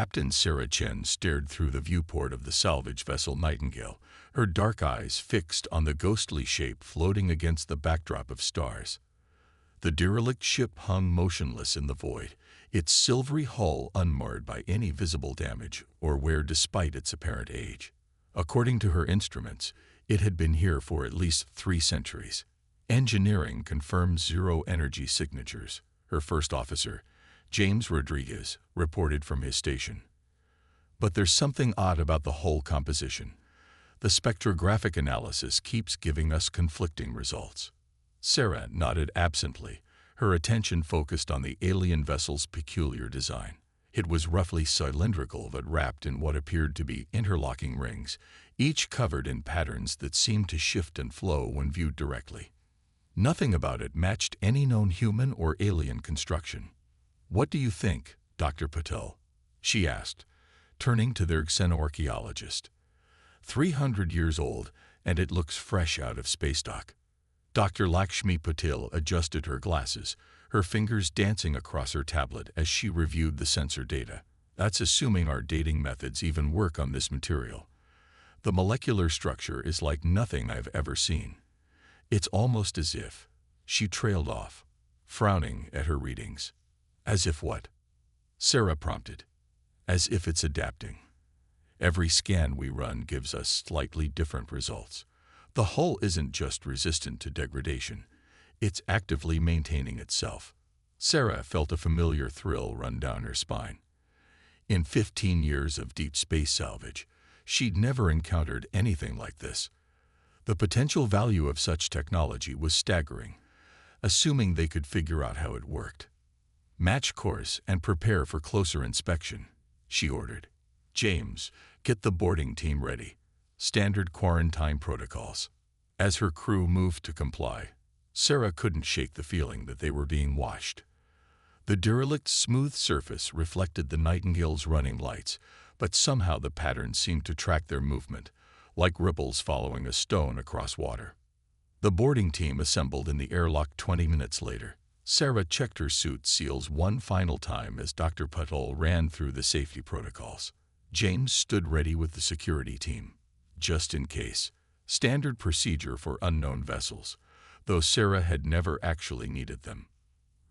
Captain Sarah Chen stared through the viewport of the salvage vessel Nightingale, her dark eyes fixed on the ghostly shape floating against the backdrop of stars. The derelict ship hung motionless in the void, its silvery hull unmarred by any visible damage or wear despite its apparent age. According to her instruments, it had been here for at least 3 centuries. Engineering confirmed zero-energy signatures. Her first officer, James Rodriguez, reported from his station. But there's something odd about the hull composition. The spectrographic analysis keeps giving us conflicting results. Sarah nodded absently, her attention focused on the alien vessel's peculiar design. It was roughly cylindrical but wrapped in what appeared to be interlocking rings, each covered in patterns that seemed to shift and flow when viewed directly. Nothing about it matched any known human or alien construction. "What do you think, Dr. Patel?" she asked, turning to their xenoarchaeologist. 300 years old, and it looks fresh out of space dock. Dr. Lakshmi Patil adjusted her glasses, her fingers dancing across her tablet as she reviewed the sensor data. "That's assuming our dating methods even work on this material. The molecular structure is like nothing I've ever seen. It's almost as if..." She trailed off, frowning at her readings. "As if what?" Sarah prompted. "As if it's adapting. Every scan we run gives us slightly different results. The hull isn't just resistant to degradation, it's actively maintaining itself." Sarah felt a familiar thrill run down her spine. In 15 years of deep space salvage, she'd never encountered anything like this. The potential value of such technology was staggering, assuming they could figure out how it worked. "Match course and prepare for closer inspection," she ordered. "James, get the boarding team ready. Standard quarantine protocols." As her crew moved to comply, Sarah couldn't shake the feeling that they were being watched. The derelict's smooth surface reflected the Nightingale's running lights, but somehow the patterns seemed to track their movement, like ripples following a stone across water. The boarding team assembled in the airlock 20 minutes later. Sarah checked her suit seals one final time as Dr. Patel ran through the safety protocols. James stood ready with the security team, just in case. Standard procedure for unknown vessels, though Sarah had never actually needed them.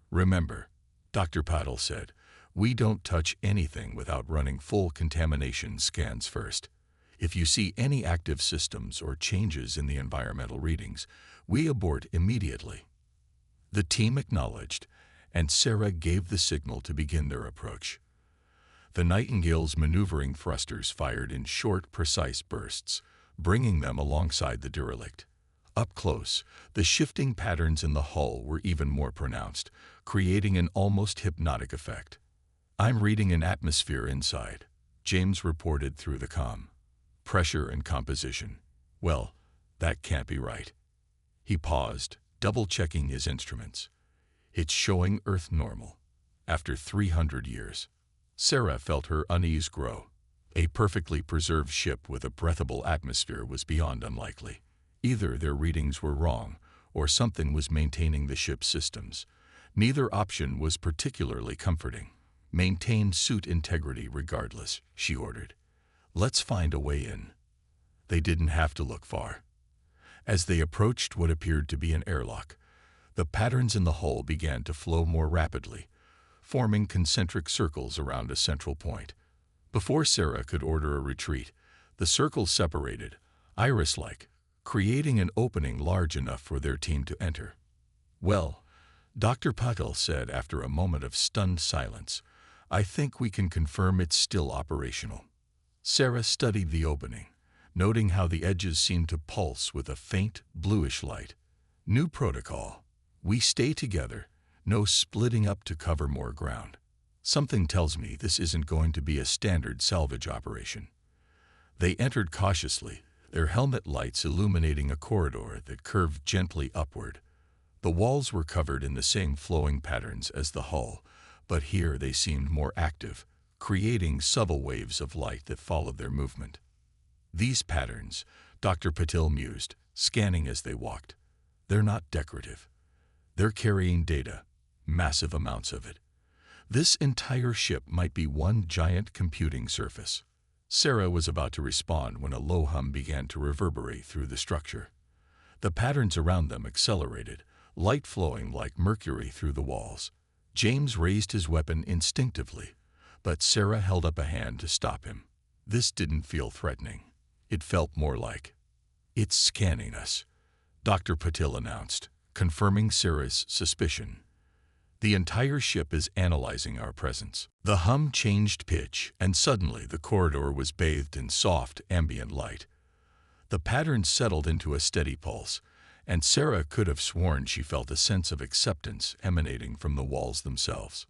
"Remember," Dr. Patel said, "we don't touch anything without running full contamination scans first. If you see any active systems or changes in the environmental readings, we abort immediately." The team acknowledged, and Sarah gave the signal to begin their approach. The Nightingale's maneuvering thrusters fired in short, precise bursts, bringing them alongside the derelict. Up close, the shifting patterns in the hull were even more pronounced, creating an almost hypnotic effect. "I'm reading an atmosphere inside," James reported through the comm. "Pressure and composition. Well, that can't be right." He paused, double-checking his instruments. "It's showing Earth normal. After 300 years. Sarah felt her unease grow. A perfectly preserved ship with a breathable atmosphere was beyond unlikely. Either their readings were wrong, or something was maintaining the ship's systems. Neither option was particularly comforting. "Maintain suit integrity regardless," she ordered. "Let's find a way in." They didn't have to look far. As they approached what appeared to be an airlock, the patterns in the hull began to flow more rapidly, forming concentric circles around a central point. Before Sarah could order a retreat, the circles separated, iris-like, creating an opening large enough for their team to enter. "Well," Dr. Patel said after a moment of stunned silence, "I think we can confirm it's still operational." Sarah studied the opening, noting how the edges seemed to pulse with a faint, bluish light. "New protocol. We stay together, no splitting up to cover more ground. Something tells me this isn't going to be a standard salvage operation." They entered cautiously, their helmet lights illuminating a corridor that curved gently upward. The walls were covered in the same flowing patterns as the hull, but here they seemed more active, creating subtle waves of light that followed their movement. "These patterns," Dr. Patil mused, scanning as they walked, "they're not decorative. They're carrying data, massive amounts of it. This entire ship might be one giant computing surface. Sarah was about to respond when a low hum began to reverberate through the structure. The patterns around them accelerated, light flowing like mercury through the walls. James raised his weapon instinctively, but Sarah held up a hand to stop him. This didn't feel threatening. It felt more like, "It's scanning us," Dr. Patil announced, confirming Sarah's suspicion. "The entire ship is analyzing our presence." The hum changed pitch, and suddenly the corridor was bathed in soft, ambient light. The pattern settled into a steady pulse, and Sarah could have sworn she felt a sense of acceptance emanating from the walls themselves.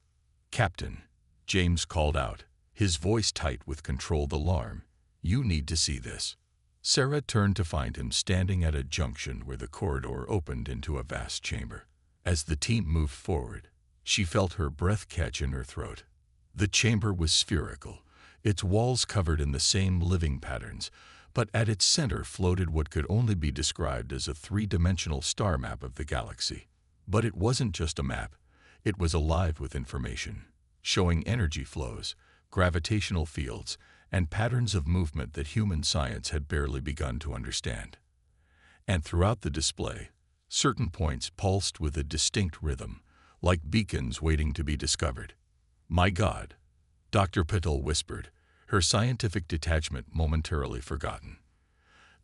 "Captain," James called out, his voice tight with controlled alarm, "you need to see this." Sarah turned to find him standing at a junction where the corridor opened into a vast chamber. As the team moved forward, she felt her breath catch in her throat. The chamber was spherical, its walls covered in the same living patterns, but at its center floated what could only be described as a three-dimensional star map of the galaxy. But it wasn't just a map, it was alive with information, showing energy flows, gravitational fields, and patterns of movement that human science had barely begun to understand. And throughout the display, certain points pulsed with a distinct rhythm, like beacons waiting to be discovered. "My God," Dr. Patil whispered, her scientific detachment momentarily forgotten.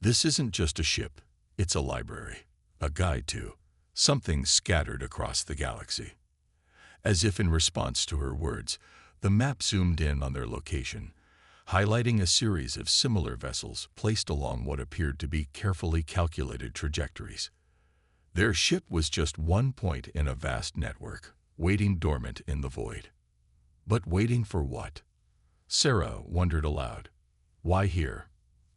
"This isn't just a ship, it's a library, a guide to something scattered across the galaxy." As if in response to her words, the map zoomed in on their location, highlighting a series of similar vessels placed along what appeared to be carefully calculated trajectories. Their ship was just one point in a vast network, waiting dormant in the void. But waiting for what? Sarah wondered aloud. Why here?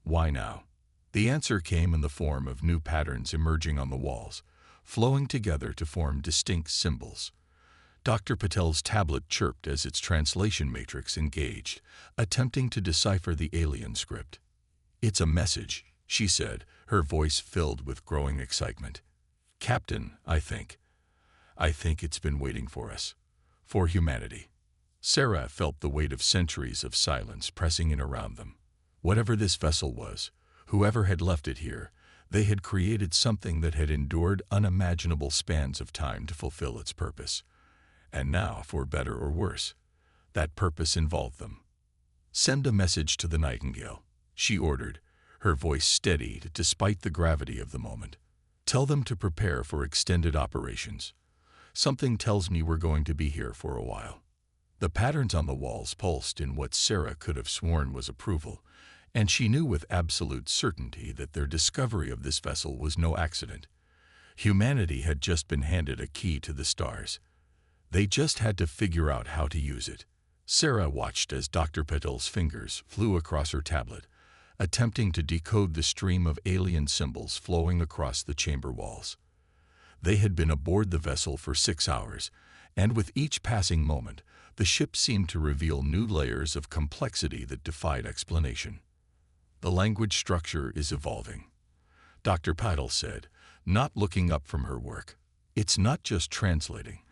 Why now? The answer came in the form of new patterns emerging on the walls, flowing together to form distinct symbols. Dr. Patel's tablet chirped as its translation matrix engaged, attempting to decipher the alien script. "It's a message," she said, her voice filled with growing excitement. "Captain, I think it's been waiting for us. For humanity." Sarah felt the weight of centuries of silence pressing in around them. Whatever this vessel was, whoever had left it here, they had created something that had endured unimaginable spans of time to fulfill its purpose. And now, for better or worse, that purpose involved them. "Send a message to the Nightingale," she ordered, her voice steady despite the gravity of the moment. "Tell them to prepare for extended operations. Something tells me we're going to be here for a while." The patterns on the walls pulsed in what Sarah could have sworn was approval, and she knew with absolute certainty that their discovery of this vessel was no accident. Humanity had just been handed a key to the stars. They just had to figure out how to use it. Sarah watched as Dr. Patel's fingers flew across her tablet, attempting to decode the stream of alien symbols flowing across the chamber walls. They had been aboard the vessel for 6 hours, and with each passing moment, the ship seemed to reveal new layers of complexity that defied explanation. "The language structure is evolving," Dr. Patel said, not looking up from her work. "It's not just translating.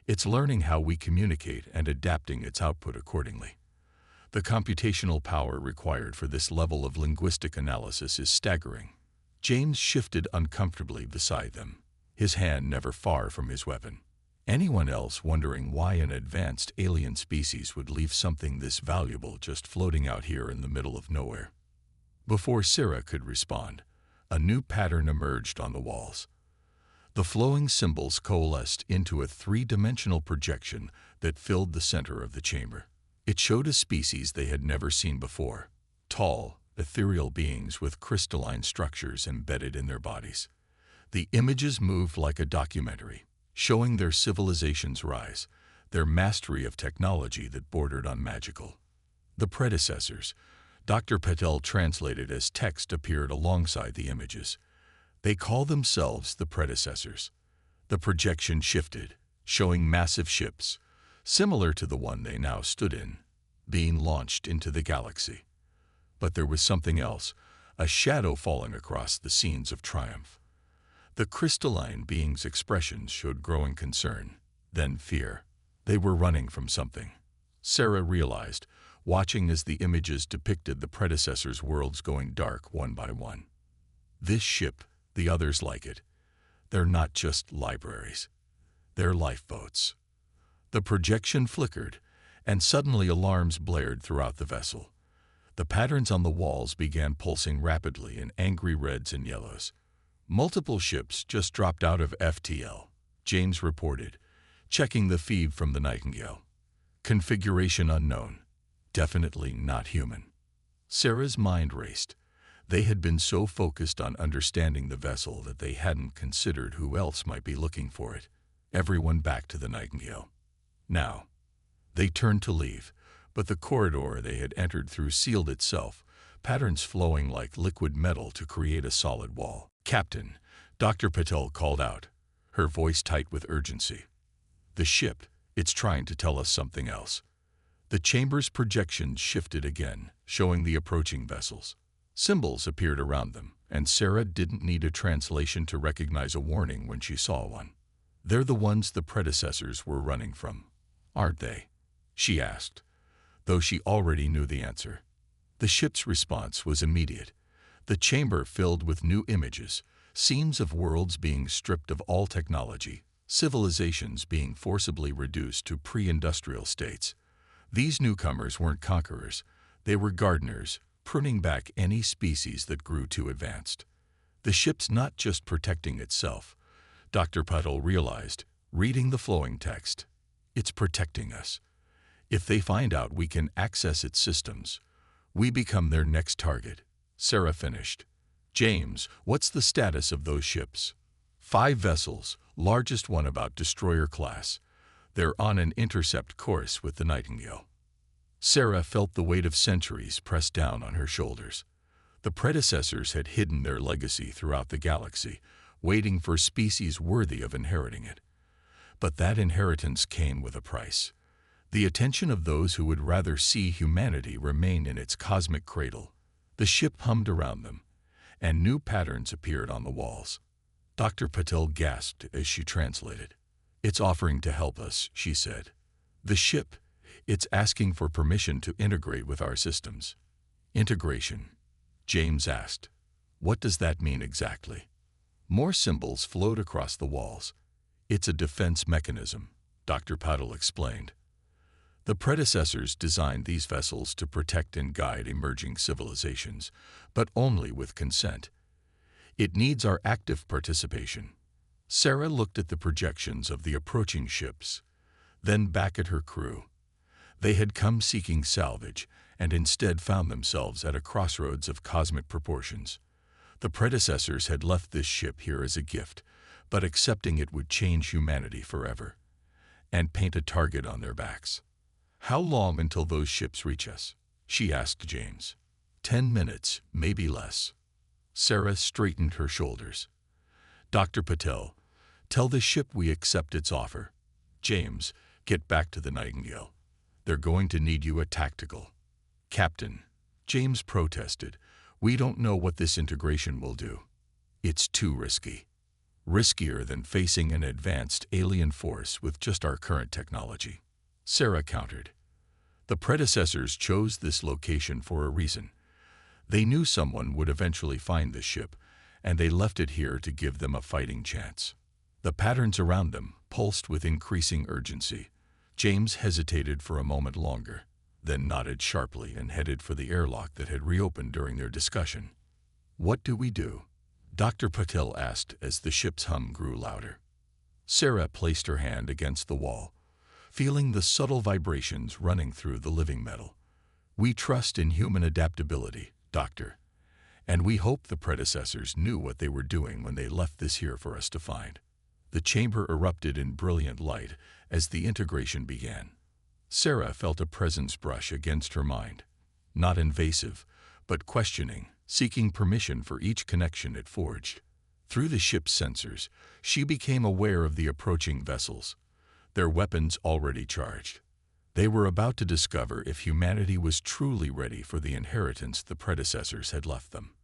It's learning how we communicate and adapting its output accordingly. The computational power required for this level of linguistic analysis is staggering." James shifted uncomfortably beside them, his hand never far from his weapon. Anyone else wondering why an advanced alien species would leave something this valuable just floating out here in the middle of nowhere? Before Sarah could respond, a new pattern emerged on the walls. The flowing symbols coalesced into a three-dimensional projection that filled the center of the chamber. It showed a species they had never seen before, tall, ethereal beings with crystalline structures embedded in their bodies. The images moved like a documentary, showing their civilization's rise, their mastery of technology that bordered on magical. The predecessors, Dr. Patel translated as text, appeared alongside the images. "They call themselves the predecessors." The projection shifted, showing massive ships, similar to the one they now stood in, being launched into the galaxy. But there was something else, a shadow falling across the scenes of triumph. The crystalline being's expressions showed growing concern, then fear, They were running from something. Sarah realized, watching as the images depicted the predecessors' worlds going dark one by one. This ship, the others like it, they're not just libraries. They're lifeboats. The projection flickered, and suddenly alarms blared throughout the vessel. The patterns on the walls began pulsing rapidly in angry reds and yellows. Multiple ships just dropped out of FTL, James reported, checking the feed from the Nightingale. Configuration unknown. Definitely not human. Sarah's mind raced. They had been so focused on understanding the vessel that they hadn't considered who else might be looking for it. Everyone back to the Nightingale. Now, they turned to leave, but the corridor they had entered through sealed itself, patterns flowing like liquid metal to create a solid wall. "Captain," Dr. Patel called out, her voice tight with urgency. "The ship, it's trying to tell us something else." The chamber's projections shifted again, showing the approaching vessels. Symbols appeared around them, and Sarah didn't need a translation to recognize a warning when she saw one. "They're the ones the predecessors were running from, aren't they?" she asked, though she already knew the answer. The ship's response was immediate. The chamber filled with new images, scenes of worlds being stripped of all technology, civilizations being forcibly reduced to pre-industrial states. These newcomers weren't conquerors, they were gardeners, pruning back any species that grew too advanced. The ship's not just protecting itself, Dr. Patel realized, reading the flowing text. It's protecting us. If they find out we can access its systems, we become their next target. Sarah finished. "James, what's the status of those ships?" 5 vessels, largest one about destroyer class. They're on an intercept course with the Nightingale. Sarah felt the weight of centuries pressed down on her shoulders. The predecessors had hidden their legacy throughout the galaxy, waiting for species worthy of inheriting it. But that inheritance came with a price. The attention of those who would rather see humanity remain in its cosmic cradle. The ship hummed around them, and new patterns appeared on the walls. Dr. Patel gasped as she translated. "It's offering to help us," she said. "The ship, it's asking for permission to integrate with our systems." "Integration?" James asked. "What does that mean exactly?" More symbols flowed across the walls. "It's a defense mechanism," Dr. Patel explained. The predecessors designed these vessels to protect and guide emerging civilizations, but only with consent. It needs our active participation. Sarah looked at the projections of the approaching ships, then back at her crew. They had come seeking salvage, and instead found themselves at a crossroads of cosmic proportions. The predecessors had left this ship here as a gift, but accepting it would change humanity forever, and paint a target on their backs. "How long until those ships reach us?" she asked James. 10 minutes, maybe less." Sarah straightened her shoulders. "Dr. Patel, tell the ship we accept its offer. James, get back to the Nightingale. They're going to need you at tactical." "Captain," James protested, "we don't know what this integration will do. It's too risky. Riskier than facing an advanced alien force with just our current technology." Sarah countered. "The predecessors chose this location for a reason. They knew someone would eventually find this ship, and they left it here to give them a fighting chance." The patterns around them pulsed with increasing urgency. James hesitated for a moment longer, then nodded sharply and headed for the airlock that had reopened during their discussion. "What do we do?" Dr. Patel asked as the ship's hum grew louder. Sarah placed her hand against the wall, feeling the subtle vibrations running through the living metal. "We trust in human adaptability, Doctor, and we hope the predecessors knew what they were doing when they left this here for us to find." The chamber erupted in brilliant light as the integration began. Sarah felt a presence brush against her mind, not invasive, but questioning, seeking permission for each connection it forged. Through the ship's sensors, she became aware of the approaching vessels, their weapons already charged. They were about to discover if humanity was truly ready for the inheritance the predecessors had left them.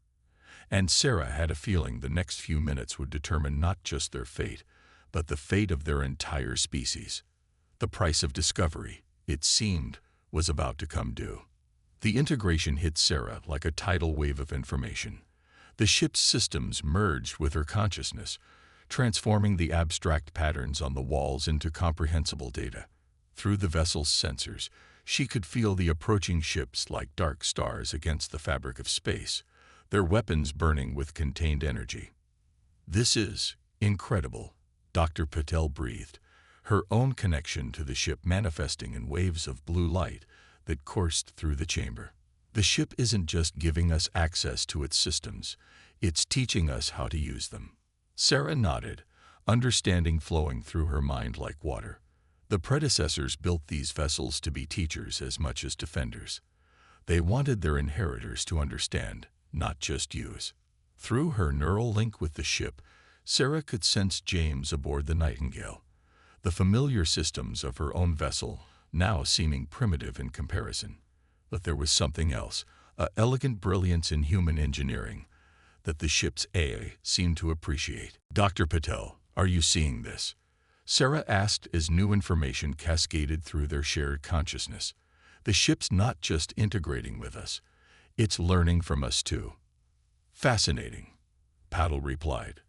And Sarah had a feeling the next few minutes would determine not just their fate, but the fate of their entire species. The price of discovery, it seemed, was about to come due. The integration hit Sarah like a tidal wave of information. The ship's systems merged with her consciousness, transforming the abstract patterns on the walls into comprehensible data. Through the vessel's sensors, she could feel the approaching ships like dark stars against the fabric of space, their weapons burning with contained energy. "This is incredible," Dr. Patel breathed, her own connection to the ship manifesting in waves of blue light that coursed through the chamber. The ship isn't just giving us access to its systems, it's teaching us how to use them. Sarah nodded, understanding flowing through her mind like water. The predecessors built these vessels to be teachers as much as defenders. They wanted their inheritors to understand, not just use. Through her neural link with the ship, Sarah could sense James aboard the Nightingale, the familiar systems of her own vessel now seeming primitive in comparison. But there was something else, an elegant brilliance in human engineering, that the ship's AI seemed to appreciate. "Dr. Patel, are you seeing this?" Sarah asked as new information cascaded through their shared consciousness. "The ship's not just integrating with us, it's learning from us too." "Fascinating," Paddle replied,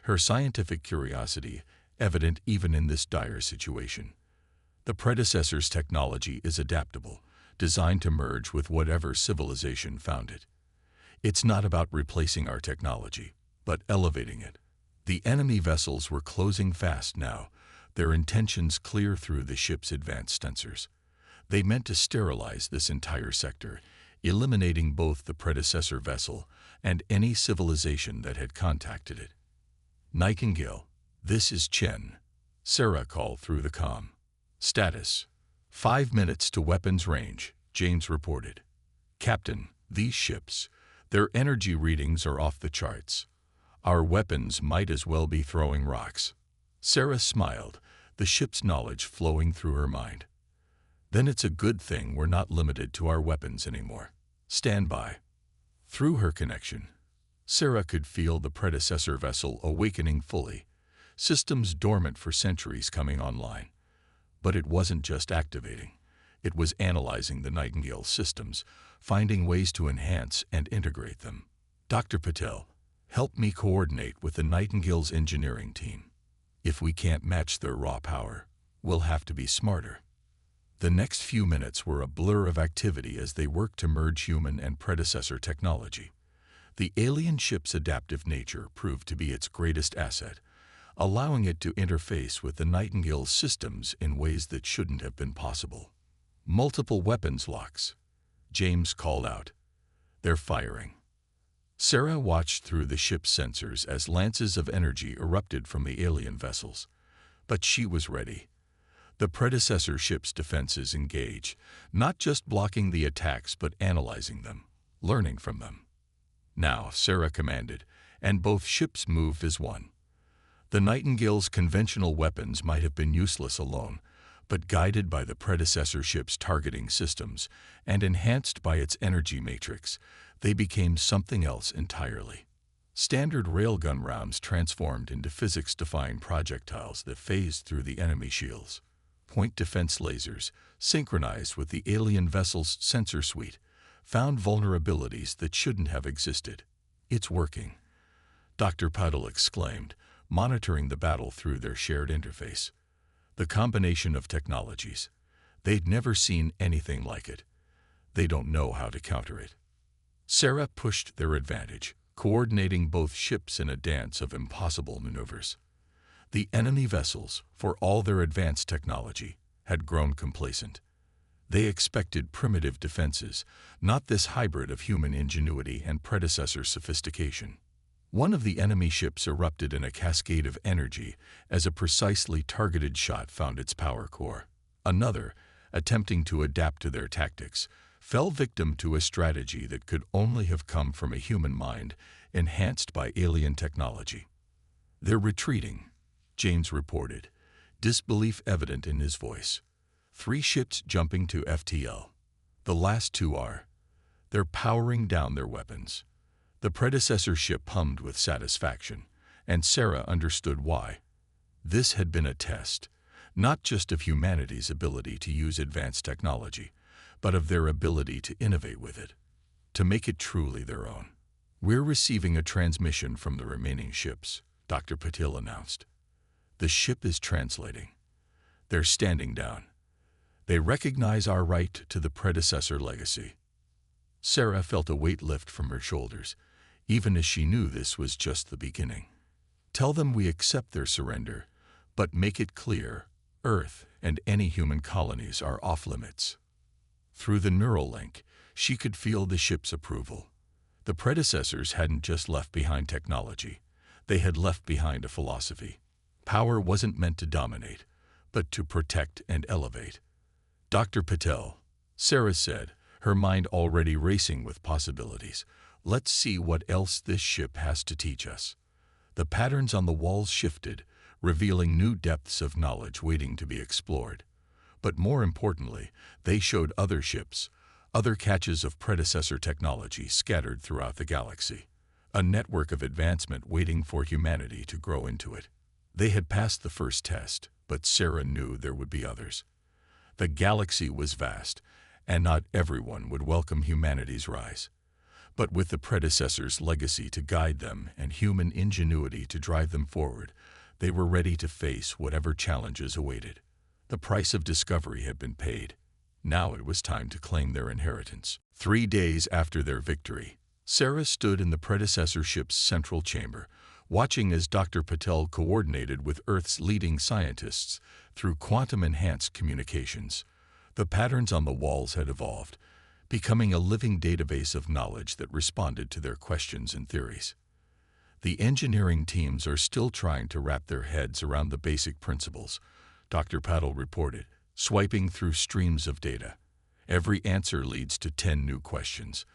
her scientific curiosity evident even in this dire situation. "The predecessor's technology is adaptable, designed to merge with whatever civilization found it. It's not about replacing our technology, but elevating it." The enemy vessels were closing fast now, their intentions clear through the ship's advanced sensors. They meant to sterilize this entire sector, eliminating both the predecessor vessel and any civilization that had contacted it. "Nightingale, this is Chen," Sarah called through the comm. "Status: 5 minutes to weapons range," James reported. "Captain, these ships, their energy readings are off the charts. Our weapons might as well be throwing rocks." Sarah smiled, the ship's knowledge flowing through her mind. "Then it's a good thing we're not limited to our weapons anymore. Stand by." Through her connection, Sarah could feel the predecessor vessel awakening fully, systems dormant for centuries coming online. But it wasn't just activating. It was analyzing the Nightingale systems, finding ways to enhance and integrate them. "Dr. Patel, help me coordinate with the Nightingale's engineering team. If we can't match their raw power, we'll have to be smarter." The next few minutes were a blur of activity as they worked to merge human and predecessor technology. The alien ship's adaptive nature proved to be its greatest asset, allowing it to interface with the Nightingale's systems in ways that shouldn't have been possible. "Multiple weapons locks," James called out. "They're firing." Sarah watched through the ship's sensors as lances of energy erupted from the alien vessels. But she was ready. The predecessor ship's defenses engaged, not just blocking the attacks but analyzing them, learning from them. "Now," Sarah commanded, and both ships moved as one. The Nightingale's conventional weapons might have been useless alone, but guided by the predecessor ship's targeting systems and enhanced by its energy matrix, they became something else entirely. Standard railgun rounds transformed into physics-defying projectiles that phased through the enemy shields. Point defense lasers, synchronized with the alien vessel's sensor suite, found vulnerabilities that shouldn't have existed. "It's working," Dr. Paddle exclaimed, monitoring the battle through their shared interface. The combination of technologies. They'd never seen anything like it. They don't know how to counter it. Sarah pushed their advantage, coordinating both ships in a dance of impossible maneuvers. The enemy vessels, for all their advanced technology, had grown complacent. They expected primitive defenses, not this hybrid of human ingenuity and predecessor sophistication. One of the enemy ships erupted in a cascade of energy as a precisely targeted shot found its power core. Another, attempting to adapt to their tactics, fell victim to a strategy that could only have come from a human mind enhanced by alien technology. "They're retreating," James reported, disbelief evident in his voice. 3 ships jumping to FTL. The last 2 are. They're powering down their weapons. The predecessor ship hummed with satisfaction, and Sarah understood why. This had been a test, not just of humanity's ability to use advanced technology, but of their ability to innovate with it, to make it truly their own. "We're receiving a transmission from the remaining ships," Dr. Patil announced. "The ship is translating. They're standing down. They recognize our right to the predecessor legacy." Sarah felt a weight lift from her shoulders, even as she knew this was just the beginning. "Tell them we accept their surrender, but make it clear, Earth and any human colonies are off-limits." Through the neural link, she could feel the ship's approval. The predecessors hadn't just left behind technology. They had left behind a philosophy. Power wasn't meant to dominate, but to protect and elevate. "Dr. Patel," Sarah said, her mind already racing with possibilities, "let's see what else this ship has to teach us." The patterns on the walls shifted, revealing new depths of knowledge waiting to be explored. But more importantly, they showed other ships, other catches of predecessor technology scattered throughout the galaxy, a network of advancement waiting for humanity to grow into it. They had passed the first test, but Sarah knew there would be others. The galaxy was vast, and not everyone would welcome humanity's rise. But with the predecessors' legacy to guide them and human ingenuity to drive them forward, they were ready to face whatever challenges awaited. The price of discovery had been paid. Now it was time to claim their inheritance. 3 days after their victory, Sarah stood in the predecessor ship's central chamber, watching as Dr. Patel coordinated with Earth's leading scientists through quantum-enhanced communications. The patterns on the walls had evolved, becoming a living database of knowledge that responded to their questions and theories. "The engineering teams are still trying to wrap their heads around the basic principles," Dr. Patel reported, swiping through streams of data. "Every answer leads to 10 new questions,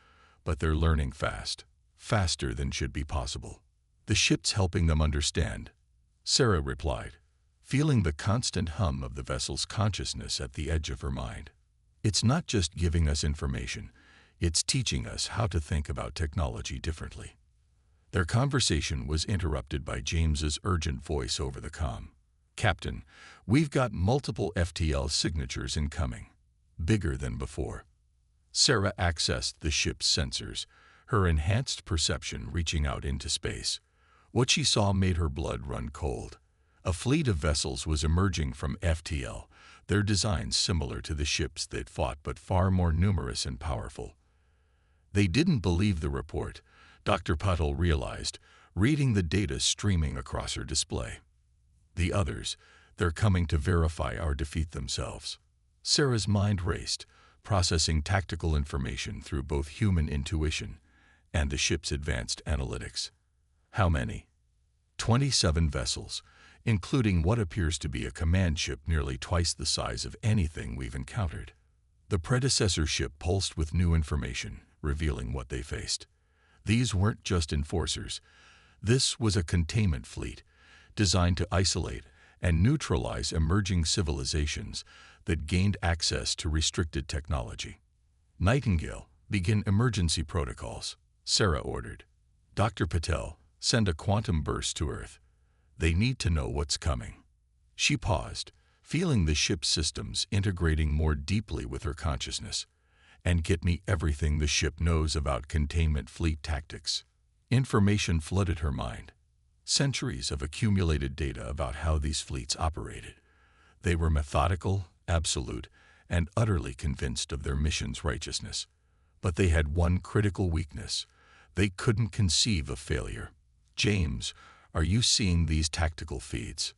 but they're learning fast, faster than should be possible." "The ship's helping them understand," Sarah replied, feeling the constant hum of the vessel's consciousness at the edge of her mind. "It's not just giving us information, it's teaching us how to think about technology differently." Their conversation was interrupted by James's urgent voice over the comm. "Captain, we've got multiple FTL signatures incoming, bigger than before." Sarah accessed the ship's sensors, her enhanced perception reaching out into space. What she saw made her blood run cold. A fleet of vessels was emerging from FTL, their designs similar to the ships they'd fought but far more numerous and powerful. They didn't believe the report, Dr. Patel realized, reading the data streaming across her display. "The others, they're coming to verify our defeat themselves." Sarah's mind raced, processing tactical information through both human intuition and the ship's advanced analytics. "How many?" 27 vessels, including what appears to be a command ship nearly twice the size of anything we've encountered. The predecessor ship pulsed with new information, revealing what they faced. These weren't just enforcers. This was a containment fleet, designed to isolate and neutralize emerging civilizations that gained access to restricted technology. "Nightingale, begin emergency protocols," Sarah ordered. "Dr. Patel, send a quantum burst to Earth. They need to know what's coming." She paused, feeling the ship's systems integrating more deeply with her consciousness. "And get me everything the ship knows about containment fleet tactics." Information flooded her mind. Centuries of accumulated data about how these fleets operated. They were methodical, absolute, and utterly convinced of their mission's righteousness. But they had one critical weakness. They couldn't conceive of failure. "James, are you seeing these tactical feeds?"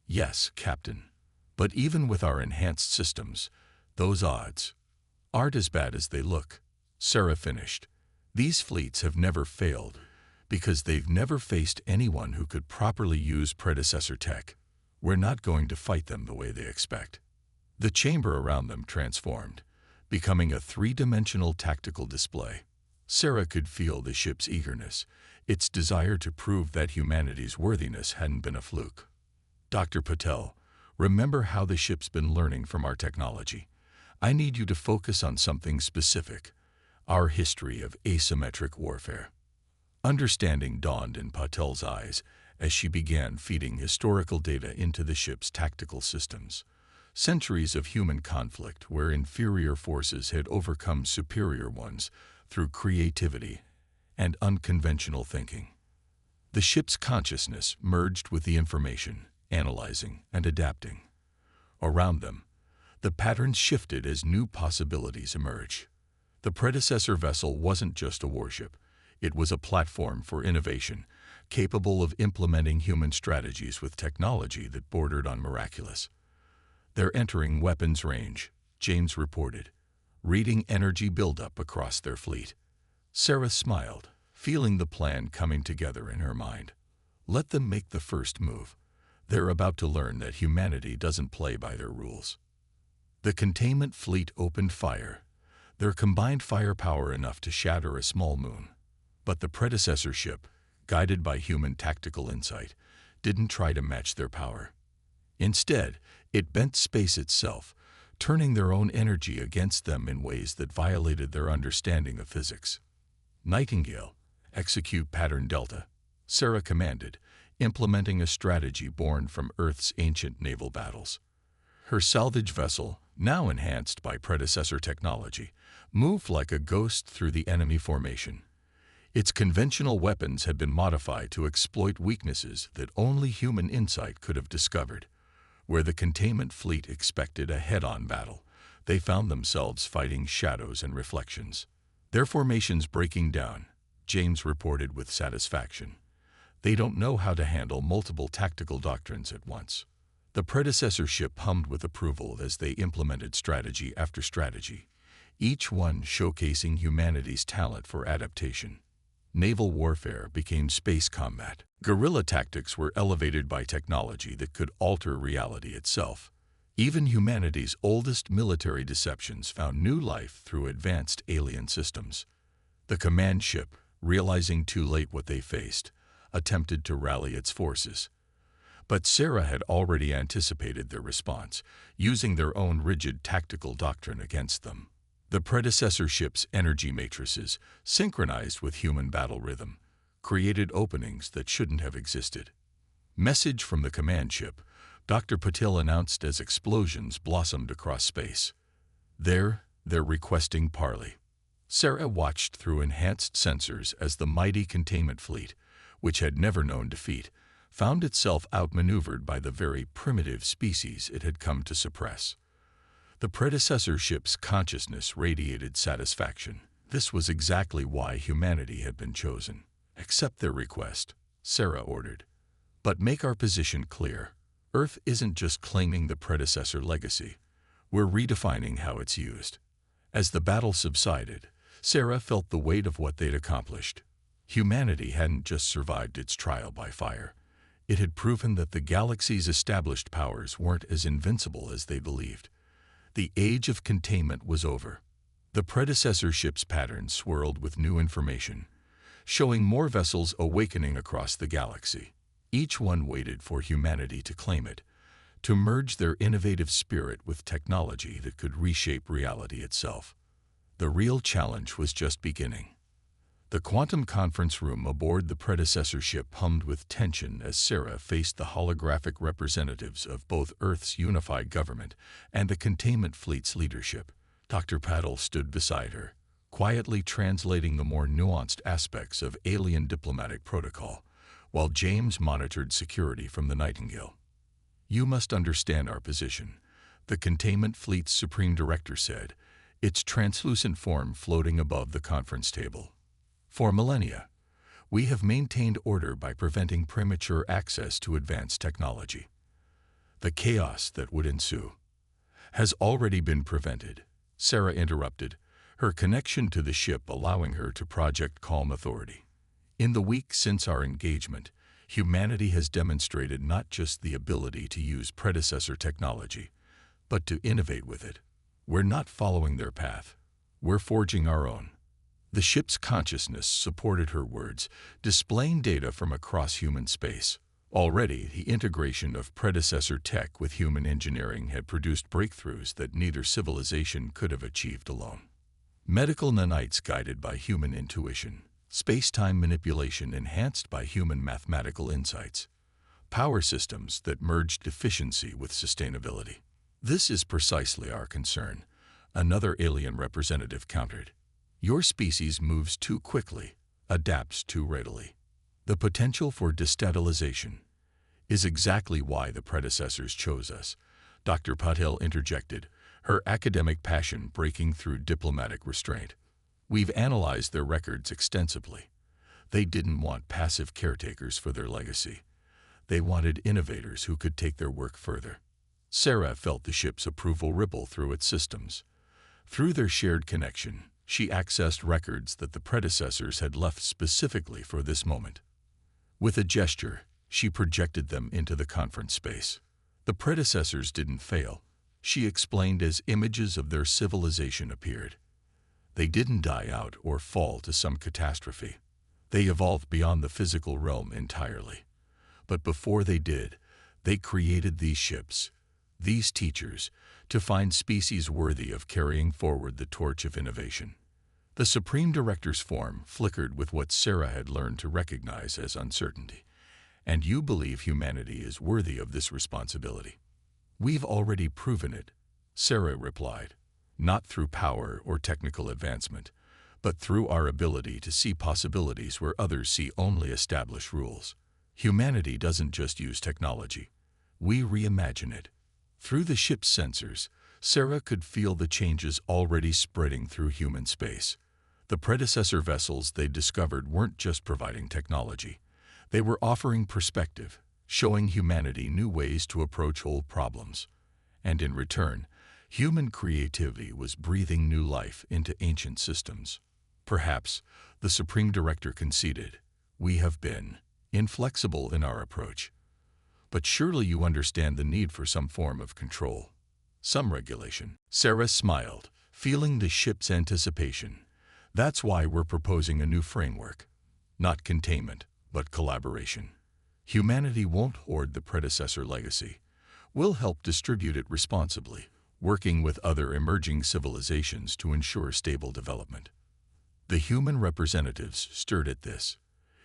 "Yes, Captain. But even with our enhanced systems, those odds aren't as bad as they look," Sarah finished. "These fleets have never failed because they've never faced anyone who could properly use predecessor tech. We're not going to fight them the way they expect." The chamber around them transformed, becoming a three-dimensional tactical display. Sarah could feel the ship's eagerness, its desire to prove that humanity's worthiness hadn't been a fluke. "Dr. Patel, remember how the ship's been learning from our technology. I need you to focus on something specific, our history of asymmetric warfare." Understanding dawned in Patel's eyes as she began feeding historical data into the ship's tactical systems. Centuries of human conflict where inferior forces had overcome superior ones through creativity and unconventional thinking. The ship's consciousness merged with the information, analyzing and adapting. Around them, the patterns shifted as new possibilities emerged. The predecessor vessel wasn't just a warship. It was a platform for innovation, capable of implementing human strategies with technology that bordered on miraculous. "They're entering weapons range," James reported, reading energy buildup across their fleet. Sarah smiled, feeling the plan coming together in her mind. Let them make the first move. They're about to learn that humanity doesn't play by their rules. The containment fleet opened fire, their combined firepower enough to shatter a small moon. But the predecessor ship, guided by human tactical insight, didn't try to match their power. Instead, it bent space itself, turning their own energy against them in ways that violated their understanding of physics. "Nightingale, execute pattern Delta," Sarah commanded, implementing a strategy born from Earth's ancient naval battles. Her salvage vessel, now enhanced by predecessor technology, moved like a ghost through the enemy formation. Its conventional weapons had been modified to exploit weaknesses that only human insight could have discovered. Where the containment fleet expected a head-on battle, they found themselves fighting shadows and reflections. "Their formations breaking down," James reported with satisfaction. "They don't know how to handle multiple tactical doctrines at once." The predecessor ship hummed with approval as they implemented strategy after strategy, each one showcasing humanity's talent for adaptation. Naval warfare became space combat. Guerrilla tactics were elevated by technology that could alter reality itself. Even humanity's oldest military deceptions found new life through advanced alien systems. The command ship, realizing too late what they faced, attempted to rally its forces. But Sarah had already anticipated their response, using their own rigid tactical doctrine against them. The predecessor ship's energy matrices, synchronized with human battle rhythm, created openings that shouldn't have existed. Message from the command ship, Dr. Patil announced as explosions blossomed across space. They're requesting parley. Sarah watched through enhanced sensors as the mighty containment fleet, which had never known defeat, found itself outmaneuvered by the very primitive species it had come to suppress. The predecessor ship's consciousness radiated satisfaction. This was exactly why humanity had been chosen. "Accept their request," Sarah ordered. "But make our position clear. Earth isn't just claiming the predecessor legacy. We're redefining how it's used." As the battle subsided, Sarah felt the weight of what they'd accomplished. Humanity hadn't just survived its trial by fire. It had proven that the galaxy's established powers weren't as invincible as they believed. The age of containment was over. The predecessor ship's pattern swirled with new information, showing more vessels awakening across the galaxy. Each one waited for humanity to claim it, to merge their innovative spirit with technology that could reshape reality itself. The real challenge was just beginning. The quantum conference room aboard the predecessor ship hummed with tension as Sarah faced the holographic representatives of both Earth's unified government and the containment fleet's leadership. Dr. Patil stood beside her, quietly translating the more nuanced aspects of alien diplomatic protocol, while James monitored security from the Nightingale. "You must understand our position," the containment fleet's supreme director said, its translucent form floating above the conference table. "For millennia, we have maintained order by preventing premature access to advanced technology. The chaos that would ensue has already been prevented," Sarah interrupted, her connection to the ship allowing her to project calm authority. "In the week since our engagement, humanity has demonstrated not just the ability to use predecessor technology, but to innovate with it. We're not following their path. We're forging our own." The ship's consciousness supported her words, displaying data from across human space. Already, the integration of predecessor tech with human engineering had produced breakthroughs that neither civilization could have achieved alone. Medical nanites guided by human intuition, space-time manipulation enhanced by human mathematical insights, power systems that merged efficiency with sustainability. This is precisely our concern, another alien representative countered. Your species moves too quickly, adapts too readily. The potential for destabilization is exactly why the predecessors chose us, Dr. Patel interjected, her academic passion breaking through diplomatic restraint. We've analyzed their records extensively. They didn't want passive caretakers for their legacy. They wanted innovators who could take their work further. Sarah felt the ship's approval ripple through its systems. Through their shared connection, she accessed records that the predecessors had left specifically for this moment. With a gesture, she projected them into the conference space. The predecessors didn't fail, she explained as images of their civilization appeared. They didn't die out or fall to some catastrophe. They evolved beyond the physical realm entirely. But before they did, they created these ships, these teachers, to find species worthy of carrying forward the torch of innovation. The Supreme Director's form flickered with what Sarah had learned to recognize as uncertainty. And you believe humanity is worthy of this responsibility? We've already proven it, Sarah replied, not through power or technical advancement, but through our ability to see possibilities where others see only established rules. Humanity doesn't just use technology. We reimagine it. Through the ship's sensors, Sarah could feel the changes already spreading through human space. The predecessor vessels they discovered weren't just providing technology. They were offering perspective, showing humanity new ways to approach old problems. And in return, human creativity was breathing new life into ancient systems. Perhaps, the Supreme Director conceded, we have been inflexible in our approach. But surely you understand the need for some form of control, some regulation. Sarah smiled, feeling the ship's anticipation. That's why we're proposing a new framework. Not containment, but collaboration. Humanity won't hoard the predecessor legacy. We'll help distribute it responsibly, working with other emerging civilizations to ensure stable development. The human representatives stirred at this.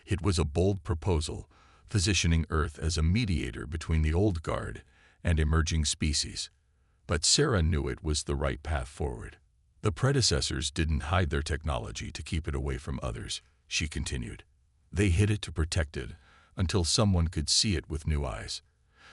It was a bold proposal, positioning Earth as a mediator between the old guard and emerging species. But Sarah knew it was the right path forward. The predecessors didn't hide their technology to keep it away from others, she continued. They hid it to protect it until someone could see it with new eyes,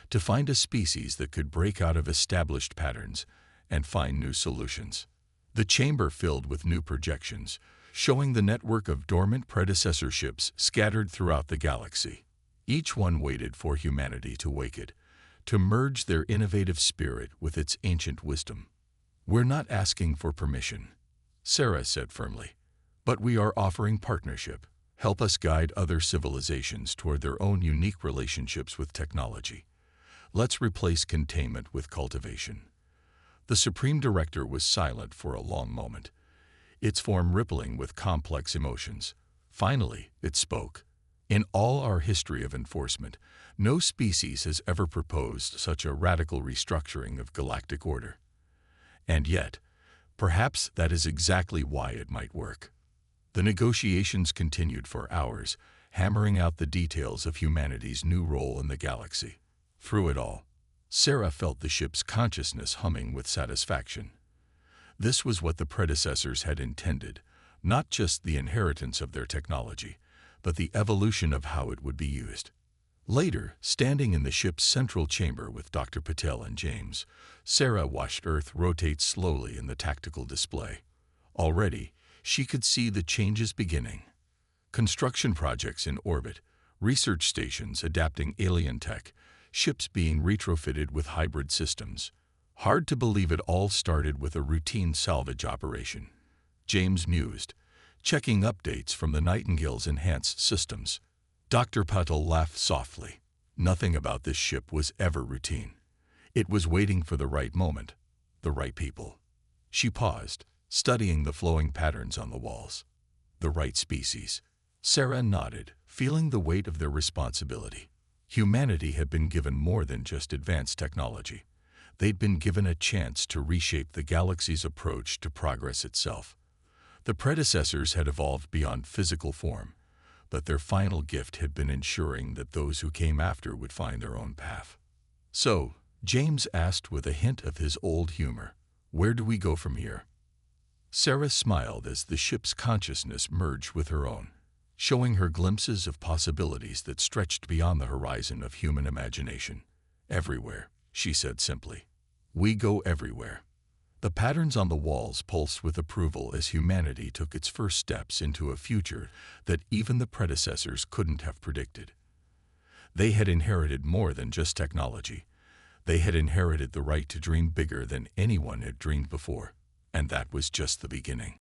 to find a species that could break out of established patterns and find new solutions. The chamber filled with new projections, showing the network of dormant predecessor ships scattered throughout the galaxy. Each one waited for humanity to wake it, to merge their innovative spirit with its ancient wisdom. We're not asking for permission, Sarah said firmly, but we are offering partnership. Help us guide other civilizations toward their own unique relationships with technology. Let's replace containment with cultivation. The Supreme Director was silent for a long moment, its form rippling with complex emotions. Finally, it spoke. In all our history of enforcement, no species has ever proposed such a radical restructuring of galactic order. And yet, perhaps that is exactly why it might work. The negotiations continued for hours, hammering out the details of humanity's new role in the galaxy. Through it all, Sarah felt the ship's consciousness humming with satisfaction. This was what the predecessors had intended, not just the inheritance of their technology, but the evolution of how it would be used. Later, standing in the ship's central chamber with Dr. Patel and James, Sarah watched Earth rotate slowly in the tactical display. Already, she could see the changes beginning. Construction projects in orbit, research stations adapting alien tech, ships being retrofitted with hybrid systems. Hard to believe it all started with a routine salvage operation, James mused, checking updates from the Nightingale's enhanced systems. Dr. Patel laughed softly. Nothing about this ship was ever routine. It was waiting for the right moment, the right people. She paused, studying the flowing patterns on the walls. The right species. Sarah nodded, feeling the weight of their responsibility. Humanity had been given more than just advanced technology. They'd been given a chance to reshape the galaxy's approach to progress itself. The predecessors had evolved beyond physical form. but their final gift had been ensuring that those who came after would find their own path. So, James asked with a hint of his old humor, "Where do we go from here?" Sarah smiled as the ship's consciousness merged with her own, showing her glimpses of possibilities that stretched beyond the horizon of human imagination. "Everywhere," she said simply. "We go everywhere." The patterns on the walls pulsed with approval as humanity took its first steps into a future that even the predecessors couldn't have predicted. They had inherited more than just technology. They had inherited the right to dream bigger than anyone had dreamed before, and that was just the beginning.